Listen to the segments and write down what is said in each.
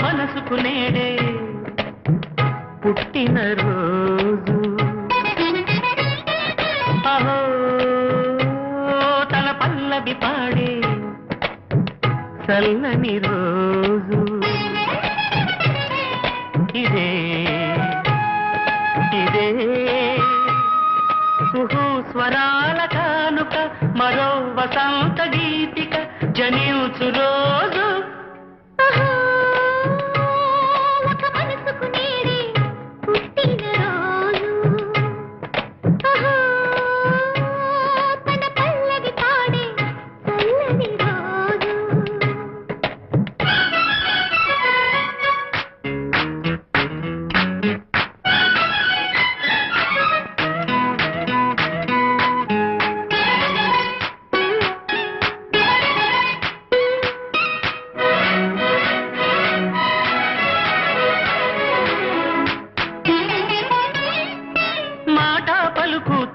మనసుకు నేడే పుట్టిన రోజు అహో తన పల్లవి పాడే చల్లని రోజు ఇదే ఇదే కుహు స్వరాల కానుక మరో వసంత గీతిక జనించు రోజు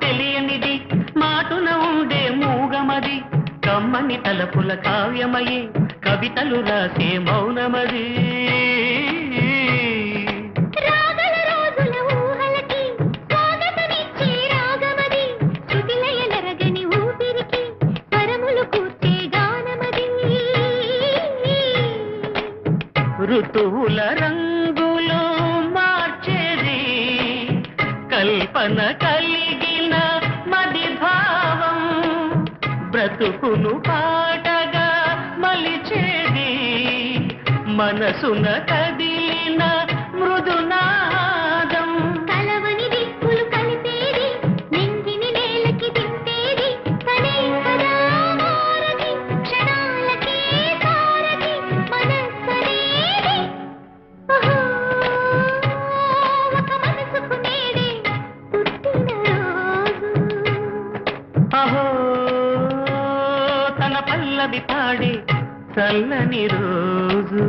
తెలియనిది మాటున ఉండే మూగమది కమ్మని తలపుల కావ్యమయే కవితలు రాసే మౌనమది రాగల రోజుల ఊహలకి స్వాగతమిచ్చే రాగమది శృతిలయలరగని ఊపిరికి స్వరములు కూర్చే గానమది ఋతువుల రంగులు మార్చేది కల్పన కలిగిన మది భావం బ్రతుకును పాటగా మలిచేది మనసున కదిలిన మృదునాదం కలవని దిక్కులు కలిపేది నింగిని నేలకి దింపేది తనే కదా మారది క్షణాలకే సారది మనస్సనేది ఒక మనసుకు నేడే అహో తన పల్లవి పాడే చల్లని రోజు